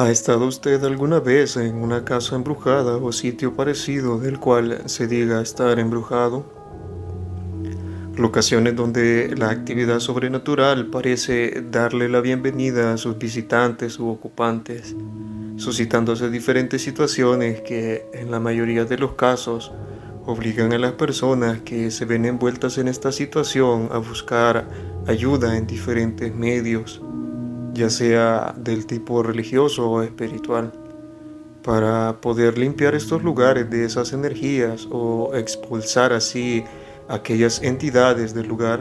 ¿Ha estado usted alguna vez en una casa embrujada o sitio parecido del cual se diga estar embrujado? Locaciones donde la actividad sobrenatural parece darle la bienvenida a sus visitantes u ocupantes, suscitándose diferentes situaciones que, en la mayoría de los casos, obligan a las personas que se ven envueltas en esta situación a buscar ayuda en diferentes medios, ya sea del tipo religioso o espiritual, para poder limpiar estos lugares de esas energías o expulsar así aquellas entidades del lugar.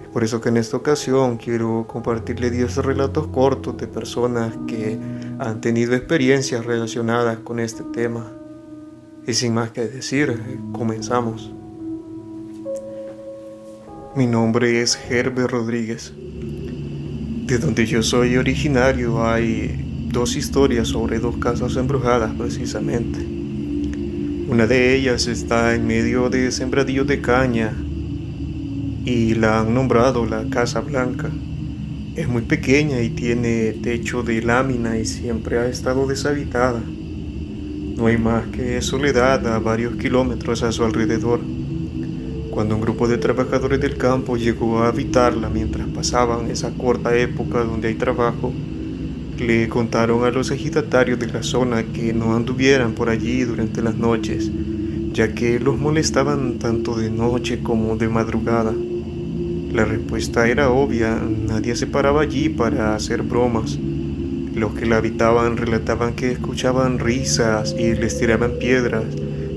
Es por eso que en esta ocasión quiero compartirle 10 relatos cortos de personas que han tenido experiencias relacionadas con este tema. Y sin más que decir, comenzamos. Mi nombre es Herbert Rodríguez. De donde yo soy originario hay dos historias sobre dos casas embrujadas precisamente. Una de ellas está en medio de sembradíos de caña y la han nombrado la Casa Blanca. Es muy pequeña y tiene techo de lámina y siempre ha estado deshabitada. No hay más que soledad a varios kilómetros a su alrededor. Cuando un grupo de trabajadores del campo llegó a habitarla mientras pasaban esa corta época donde hay trabajo, le contaron a los ejidatarios de la zona que no anduvieran por allí durante las noches, ya que los molestaban tanto de noche como de madrugada. La respuesta era obvia, nadie se paraba allí para hacer bromas. Los que la habitaban relataban que escuchaban risas y les tiraban piedras,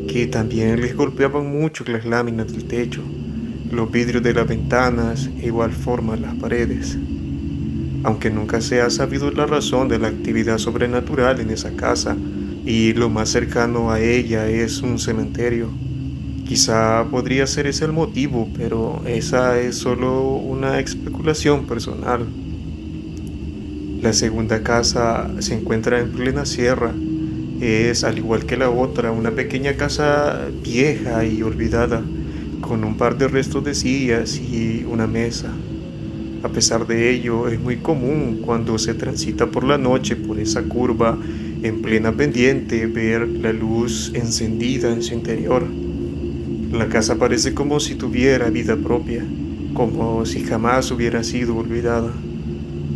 que también les golpeaban mucho las láminas del techo, los vidrios de las ventanas e igual forma las paredes. Aunque nunca se ha sabido la razón de la actividad sobrenatural en esa casa, y lo más cercano a ella es un cementerio. Quizá podría ser ese el motivo, pero esa es solo una especulación personal. La segunda casa se encuentra en plena sierra. Es, al igual que la otra, una pequeña casa vieja y olvidada, con un par de restos de sillas y una mesa. A pesar de ello, es muy común cuando se transita por la noche por esa curva en plena pendiente ver la luz encendida en su interior. La casa parece como si tuviera vida propia, como si jamás hubiera sido olvidada.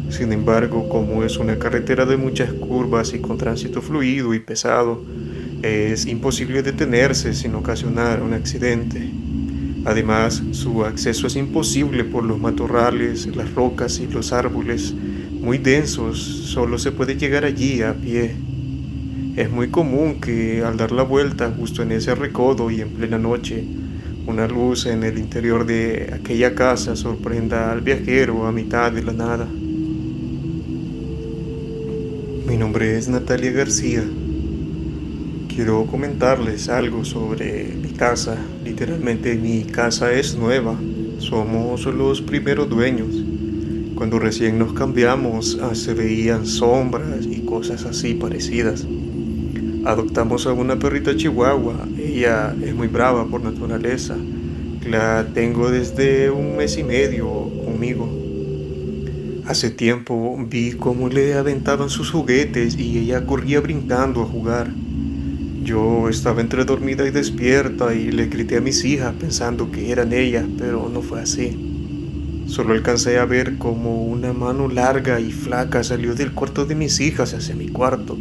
Sin embargo, como es una carretera de muchas curvas y con tránsito fluido y pesado, es imposible detenerse sin ocasionar un accidente. Además, su acceso es imposible por los matorrales, las rocas y los árboles muy densos, solo se puede llegar allí a pie. Es muy común que al dar la vuelta justo en ese recodo y en plena noche, una luz en el interior de aquella casa sorprenda al viajero a mitad de la nada. Mi nombre es Natalia García. Quiero comentarles algo sobre mi casa. Literalmente mi casa es nueva. Somos los primeros dueños. Cuando recién nos cambiamos, se veían sombras y cosas así parecidas. Adoptamos a una perrita chihuahua. Ella es muy brava por naturaleza. La tengo desde un mes y medio conmigo. Hace tiempo vi cómo le aventaban sus juguetes y ella corría brincando a jugar. Yo estaba entre dormida y despierta y le grité a mis hijas pensando que eran ellas, pero no fue así. Solo alcancé a ver cómo una mano larga y flaca salió del cuarto de mis hijas hacia mi cuarto.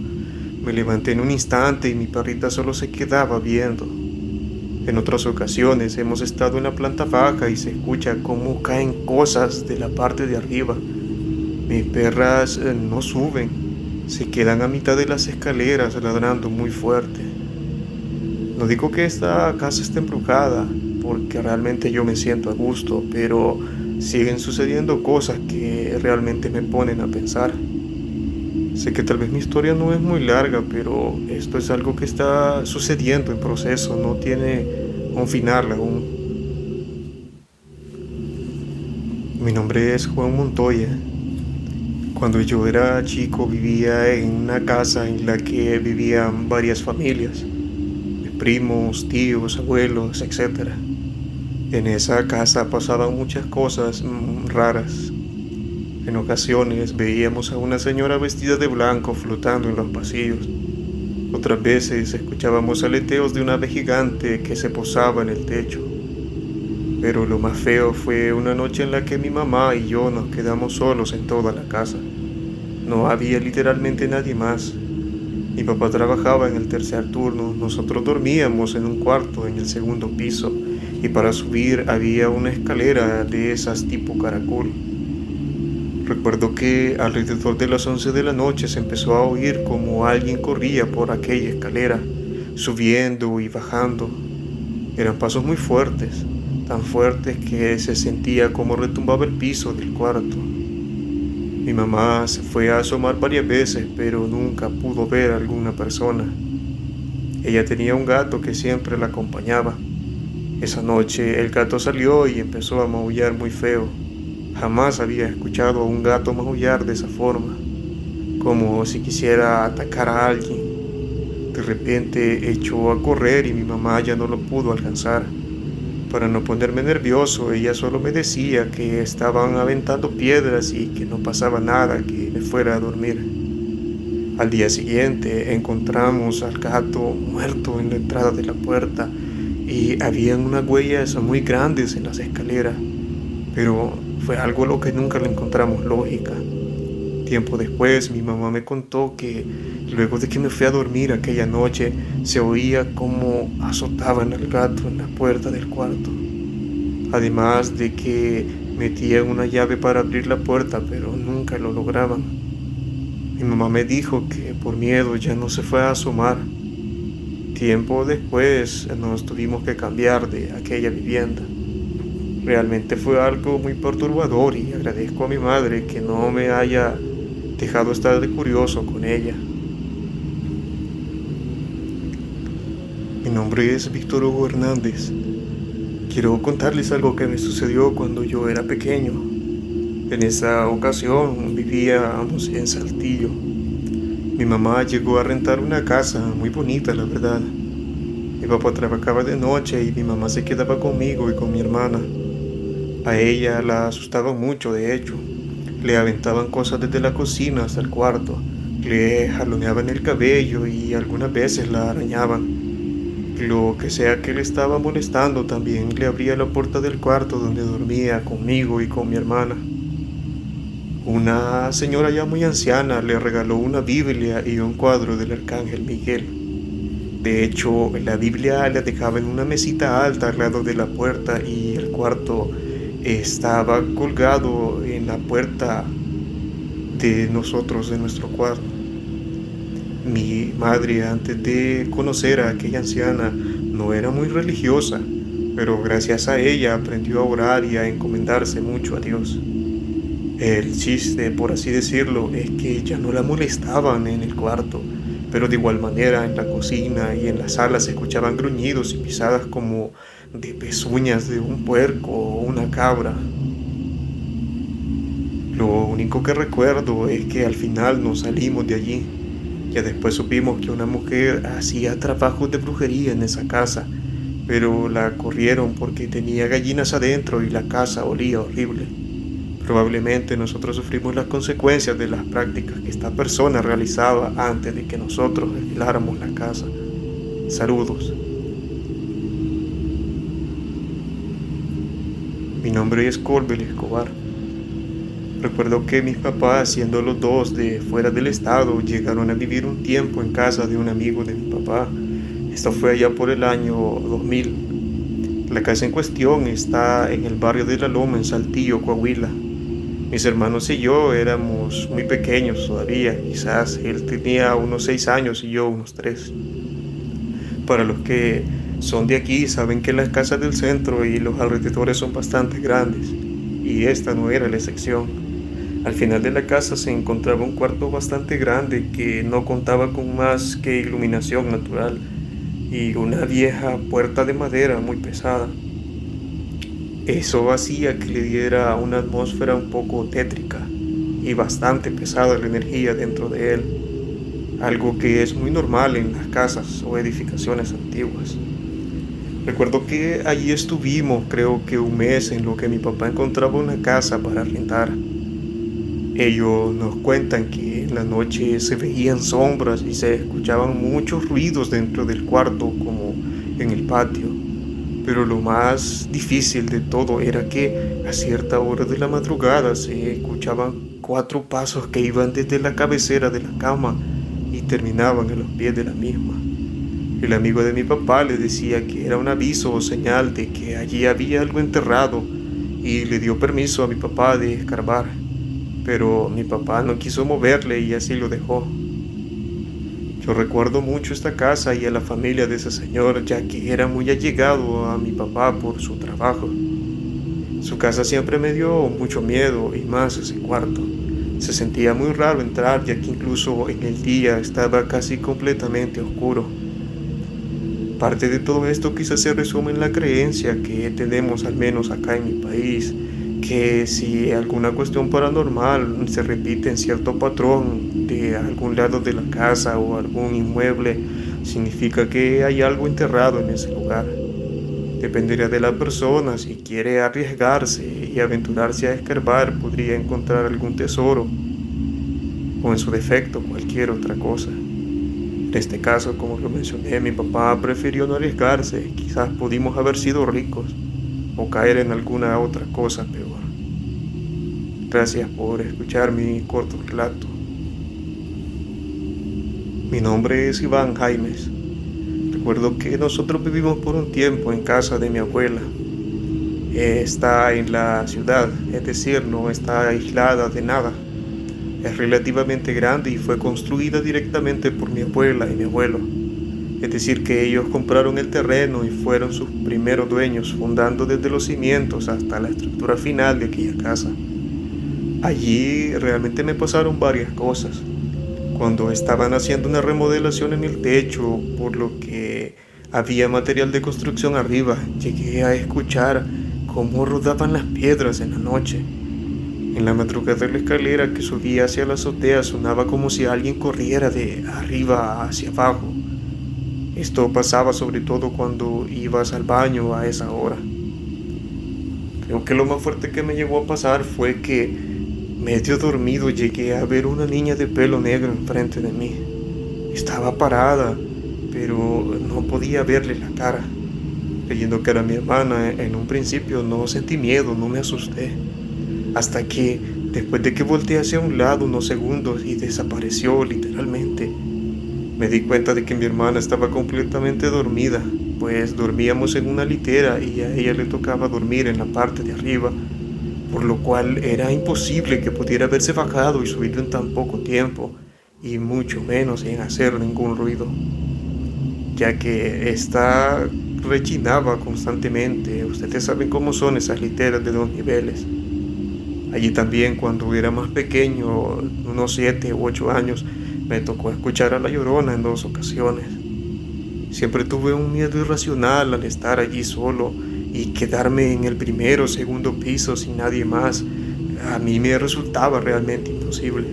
Me levanté en un instante y mi perrita solo se quedaba viendo. En otras ocasiones hemos estado en la planta baja y se escucha cómo caen cosas de la parte de arriba. Mis perras no suben, se quedan a mitad de las escaleras ladrando muy fuerte. No digo que esta casa esté embrujada, porque realmente yo me siento a gusto, pero siguen sucediendo cosas que realmente me ponen a pensar. Sé que tal vez mi historia no es muy larga, pero esto es algo que está sucediendo en proceso, no tiene un final aún. Mi nombre es Juan Montoya. Cuando yo era chico vivía en una casa en la que vivían varias familias, mis primos, tíos, abuelos, etc. En esa casa pasaban muchas cosas raras. En ocasiones veíamos a una señora vestida de blanco flotando en los pasillos. Otras veces escuchábamos aleteos de un ave gigante que se posaba en el techo. Pero lo más feo fue una noche en la que mi mamá y yo nos quedamos solos en toda la casa. No había literalmente nadie más. Mi papá trabajaba en el tercer turno, nosotros dormíamos en un cuarto en el segundo piso y para subir había una escalera de esas tipo caracol. Recuerdo que alrededor de las 11 de la noche se empezó a oír como alguien corría por aquella escalera, subiendo y bajando. Eran pasos muy fuertes, tan fuertes que se sentía como retumbaba el piso del cuarto. Mi mamá se fue a asomar varias veces, pero nunca pudo ver a alguna persona. Ella tenía un gato que siempre la acompañaba. Esa noche el gato salió y empezó a maullar muy feo. Jamás había escuchado a un gato maullar de esa forma, como si quisiera atacar a alguien. De repente echó a correr y mi mamá ya no lo pudo alcanzar. Para no ponerme nervioso, ella solo me decía que estaban aventando piedras y que no pasaba nada, que me fuera a dormir. Al día siguiente encontramos al gato muerto en la entrada de la puerta y habían unas huellas muy grandes en las escaleras, pero fue algo a lo que nunca le encontramos lógica. Tiempo después mi mamá me contó que luego de que me fui a dormir aquella noche se oía como azotaban al gato en la puerta del cuarto. Además de que metían una llave para abrir la puerta pero nunca lo lograban. Mi mamá me dijo que por miedo ya no se fue a asomar. Tiempo después nos tuvimos que cambiar de aquella vivienda. Realmente fue algo muy perturbador y agradezco a mi madre que no me haya dejado estar de curioso con ella. Mi nombre es Víctor Hugo Hernández. Quiero contarles algo que me sucedió cuando yo era pequeño. En esa ocasión vivíamos en Saltillo. Mi mamá llegó a rentar una casa muy bonita, la verdad. Mi papá trabajaba de noche y mi mamá se quedaba conmigo y con mi hermana. A ella la asustaban mucho, de hecho. Le aventaban cosas desde la cocina hasta el cuarto, le jaloneaban el cabello y algunas veces la arañaban. Lo que sea que le estaba molestando también le abría la puerta del cuarto donde dormía conmigo y con mi hermana. Una señora ya muy anciana le regaló una Biblia y un cuadro del Arcángel Miguel. De hecho, la Biblia la dejaba en una mesita alta al lado de la puerta y el cuarto estaba colgado en la puerta de nosotros, de nuestro cuarto. Mi madre, antes de conocer a aquella anciana, no era muy religiosa, pero gracias a ella aprendió a orar y a encomendarse mucho a Dios. El chiste, por así decirlo, es que ya no la molestaban en el cuarto, pero de igual manera en la cocina y en la sala se escuchaban gruñidos y pisadas como de pezuñas de un puerco o una cabra. Lo único que recuerdo es que al final nos salimos de allí. Ya después supimos que una mujer hacía trabajos de brujería en esa casa, pero la corrieron porque tenía gallinas adentro y la casa olía horrible. Probablemente nosotros sufrimos las consecuencias de las prácticas que esta persona realizaba antes de que nosotros alquiláramos la casa. Saludos. Mi nombre es Colbel Escobar. Recuerdo que mis papás, siendo los dos de fuera del estado, llegaron a vivir un tiempo en casa de un amigo de mi papá. Esto fue allá por el año 2000. La casa en cuestión está en el barrio de La Loma, en Saltillo, Coahuila. Mis hermanos y yo éramos muy pequeños todavía, quizás él tenía unos 6 años y yo unos 3. Para los que son de aquí saben que las casas del centro y los alrededores son bastante grandes, y esta no era la excepción. Al final de la casa se encontraba un cuarto bastante grande que no contaba con más que iluminación natural y una vieja puerta de madera muy pesada. Eso hacía que le diera una atmósfera un poco tétrica y bastante pesada la energía dentro de él, algo que es muy normal en las casas o edificaciones antiguas. Recuerdo que allí estuvimos creo que un mes en lo que mi papá encontraba una casa para rentar. Ellos nos cuentan que en la noche se veían sombras y se escuchaban muchos ruidos dentro del cuarto, como en el patio. Pero lo más difícil de todo era que a cierta hora de la madrugada se escuchaban 4 pasos que iban desde la cabecera de la cama y terminaban en los pies de la misma. El amigo de mi papá le decía que era un aviso o señal de que allí había algo enterrado y le dio permiso a mi papá de escarbar, pero mi papá no quiso moverle y así lo dejó. Yo recuerdo mucho esta casa y a la familia de ese señor, ya que era muy allegado a mi papá por su trabajo. Su casa siempre me dio mucho miedo, y más ese cuarto. Se sentía muy raro entrar, ya que incluso en el día estaba casi completamente oscuro. Parte de todo esto quizás se resume en la creencia que tenemos, al menos acá en mi país, que si alguna cuestión paranormal se repite en cierto patrón de algún lado de la casa o algún inmueble, significa que hay algo enterrado en ese lugar. Dependería de la persona. Si quiere arriesgarse y aventurarse a escarbar, podría encontrar algún tesoro, o en su defecto cualquier otra cosa. En este caso, como lo mencioné, mi papá prefirió no arriesgarse. Quizás pudimos haber sido ricos o caer en alguna otra cosa peor. Gracias por escuchar mi corto relato. Mi nombre es Iván Jaimes. Recuerdo que nosotros vivimos por un tiempo en casa de mi abuela. Está en la ciudad, es decir, no está aislada de nada. Es relativamente grande y fue construida directamente por mi abuela y mi abuelo. Es decir, que ellos compraron el terreno y fueron sus primeros dueños, fundando desde los cimientos hasta la estructura final de aquella casa. Allí realmente me pasaron varias cosas. Cuando estaban haciendo una remodelación en el techo, por lo que había material de construcción arriba, llegué a escuchar cómo rodaban las piedras en la noche. En la madrugada de la escalera que subía hacia la azotea sonaba como si alguien corriera de arriba hacia abajo. Esto pasaba sobre todo cuando ibas al baño a esa hora. Creo que lo más fuerte que me llegó a pasar fue que, medio dormido, llegué a ver una niña de pelo negro enfrente de mí. Estaba parada, pero no podía verle la cara. Creyendo que era mi hermana, en un principio no sentí miedo, no me asusté. Hasta que, después de que volteé hacia un lado unos segundos y desapareció literalmente, me di cuenta de que mi hermana estaba completamente dormida, pues dormíamos en una litera y a ella le tocaba dormir en la parte de arriba, por lo cual era imposible que pudiera haberse bajado y subido en tan poco tiempo, y mucho menos sin hacer ningún ruido, ya que esta rechinaba constantemente. Ustedes saben cómo son esas literas de 2 niveles. Allí también, cuando era más pequeño, unos 7 u 8 años, me tocó escuchar a La Llorona en 2 ocasiones. Siempre tuve un miedo irracional al estar allí solo y quedarme en el primero o segundo piso sin nadie más. A mí me resultaba realmente imposible.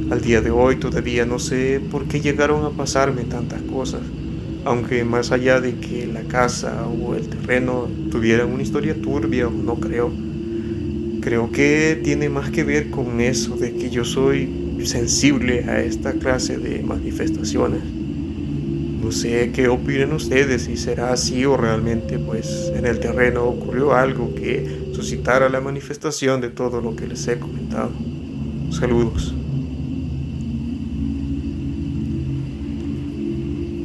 Al día de hoy todavía no sé por qué llegaron a pasarme tantas cosas, aunque más allá de que la casa o el terreno tuvieran una historia turbia, no creo. Creo que tiene más que ver con eso de que yo soy sensible a esta clase de manifestaciones. No sé qué opinen ustedes, si será así o realmente pues en el terreno ocurrió algo que suscitara la manifestación de todo lo que les he comentado. Saludos.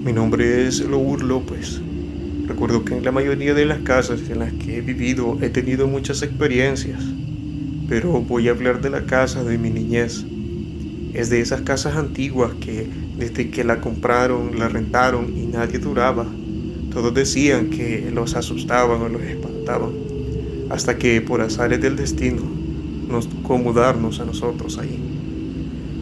Mi nombre es Lour López. Recuerdo que en la mayoría de las casas en las que he vivido he tenido muchas experiencias, pero voy a hablar de la casa de mi niñez. Es de esas casas antiguas que desde que la compraron, la rentaron y nadie duraba. Todos decían que los asustaban o los espantaban, hasta que por azares del destino nos tocó mudarnos a nosotros ahí.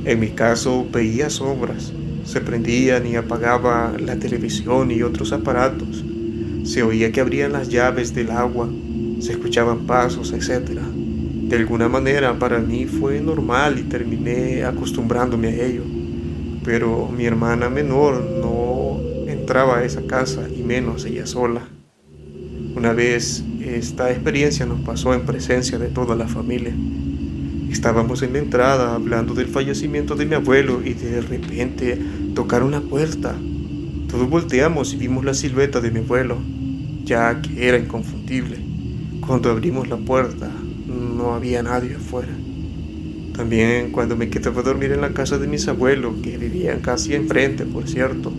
En mi caso veía sombras, se prendían y apagaban la televisión y otros aparatos. Se oía que abrían las llaves del agua, se escuchaban pasos, etc. De alguna manera para mí fue normal y terminé acostumbrándome a ello. Pero mi hermana menor no entraba a esa casa, y menos ella sola. Una vez esta experiencia nos pasó en presencia de toda la familia. Estábamos en la entrada hablando del fallecimiento de mi abuelo y de repente tocaron la puerta. Todos volteamos y vimos la silueta de mi abuelo, ya que era inconfundible. Cuando abrimos la puerta, no había nadie afuera. También cuando me quedaba a dormir en la casa de mis abuelos, que vivían casi enfrente, por cierto,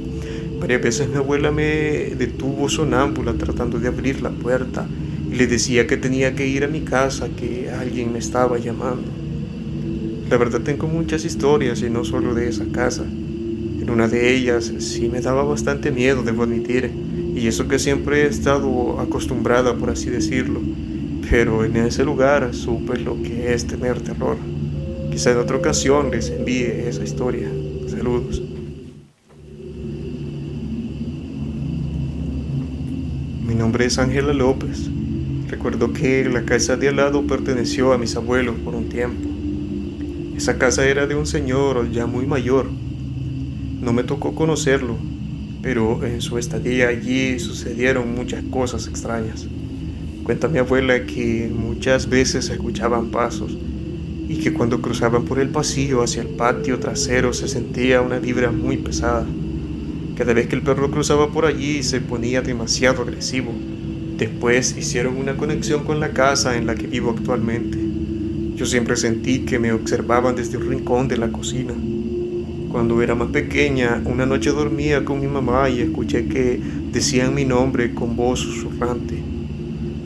varias veces mi abuela me detuvo sonámbula tratando de abrir la puerta y le decía que tenía que ir a mi casa, que alguien me estaba llamando. La verdad tengo muchas historias y no solo de esa casa. En una de ellas sí me daba bastante miedo, debo admitir, y eso que siempre he estado acostumbrada, por así decirlo, pero en ese lugar supe lo que es tener terror. Quizá en otra ocasión les envíe esa historia. Saludos. Mi nombre es Ángela López. Recuerdo que la casa de al lado perteneció a mis abuelos por un tiempo. Esa casa era de un señor ya muy mayor. No me tocó conocerlo, pero en su estadía allí sucedieron muchas cosas extrañas. Cuenta mi abuela que muchas veces se escuchaban pasos y que cuando cruzaban por el pasillo hacia el patio trasero se sentía una vibra muy pesada. Cada vez que el perro cruzaba por allí se ponía demasiado agresivo. Después hicieron una conexión con la casa en la que vivo actualmente. Yo siempre sentí que me observaban desde un rincón de la cocina. Cuando era más pequeña, una noche dormía con mi mamá y escuché que decían mi nombre con voz susurrante.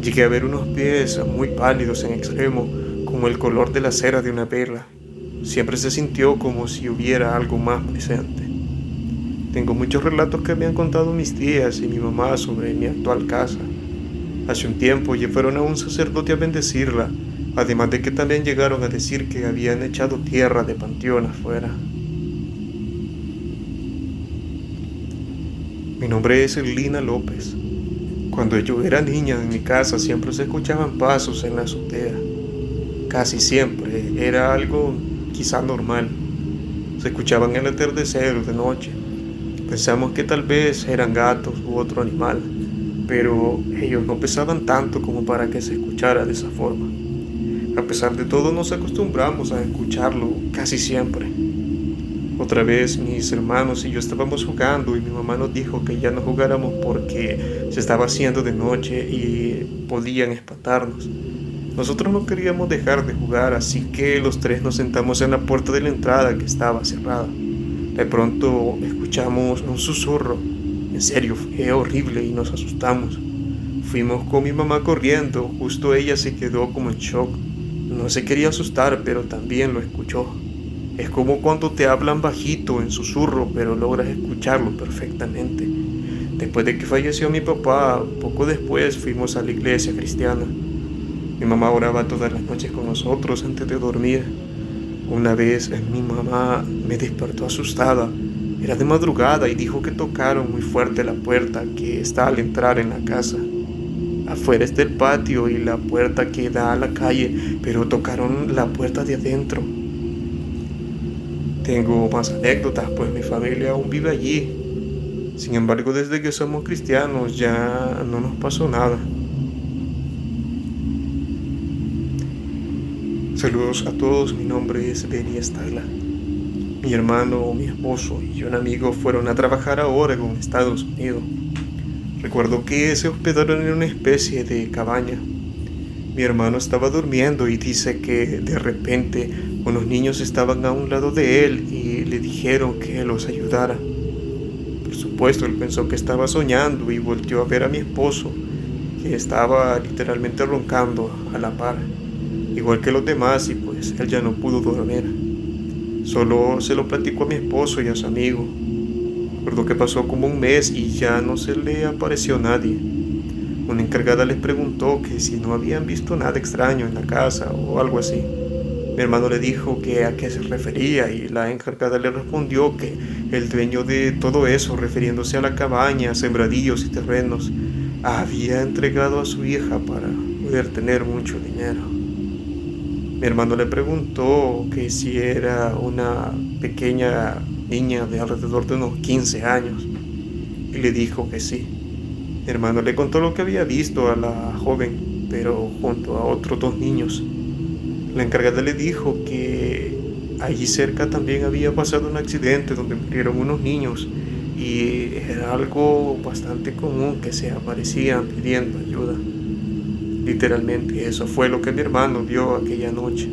Llegué a ver unos pies muy pálidos en extremo, como el color de la cera de una vela. Siempre se sintió como si hubiera algo más presente. Tengo muchos relatos que me han contado mis tías y mi mamá sobre mi actual casa. Hace un tiempo ya fueron a un sacerdote a bendecirla, además de que también llegaron a decir que habían echado tierra de panteón afuera. Mi nombre es Lina López. Cuando yo era niña en mi casa siempre se escuchaban pasos en la azotea. Casi siempre era algo quizá normal. Se escuchaban en el atardecer o de noche. Pensamos que tal vez eran gatos u otro animal, pero ellos no pesaban tanto como para que se escuchara de esa forma. A pesar de todo nos acostumbramos a escucharlo casi siempre. Otra vez mis hermanos y yo estábamos jugando y mi mamá nos dijo que ya no jugáramos porque se estaba haciendo de noche y podían espantarnos. Nosotros no queríamos dejar de jugar, así que los tres nos sentamos en la puerta de la entrada que estaba cerrada. De pronto escuchamos un susurro. En serio, fue horrible y nos asustamos. Fuimos con mi mamá corriendo, justo ella se quedó como en shock. No se quería asustar, pero también lo escuchó. Es como cuando te hablan bajito en susurro, pero logras escucharlo perfectamente. Después de que falleció mi papá, poco después fuimos a la iglesia cristiana. Mi mamá oraba todas las noches con nosotros antes de dormir. Una vez mi mamá me despertó asustada. Era de madrugada y dijo que tocaron muy fuerte la puerta que está al entrar en la casa. Afuera está el patio y la puerta que da a la calle, pero tocaron la puerta de adentro. Tengo más anécdotas, pues mi familia aún vive allí. Sin embargo, desde que somos cristianos ya no nos pasó nada. Saludos a todos, mi nombre es Benny Estala. Mi hermano, mi esposo y un amigo fueron a trabajar a Oregon, Estados Unidos. Recuerdo que se hospedaron en una especie de cabaña. Mi hermano estaba durmiendo y dice que de repente unos niños estaban a un lado de él y le dijeron que los ayudara. Por supuesto, él pensó que estaba soñando y volteó a ver a mi esposo, que estaba literalmente roncando a la par, igual que los demás, y pues él ya no pudo dormir. Solo se lo platicó a mi esposo y a su amigo. Recuerdo que pasó como un mes y ya no se le apareció nadie. Una encargada les preguntó que si no habían visto nada extraño en la casa o algo así. Mi hermano le dijo que a qué se refería y la encargada le respondió que el dueño de todo eso, refiriéndose a la cabaña, sembradíos y terrenos, había entregado a su hija para poder tener mucho dinero. Mi hermano le preguntó que si era una pequeña niña de alrededor de unos 15 años y le dijo que sí. Mi hermano le contó lo que había visto a la joven, pero junto a otros dos niños. La encargada le dijo que allí cerca también había pasado un accidente donde murieron unos niños y era algo bastante común que se aparecían pidiendo ayuda. Literalmente eso fue lo que mi hermano vio aquella noche.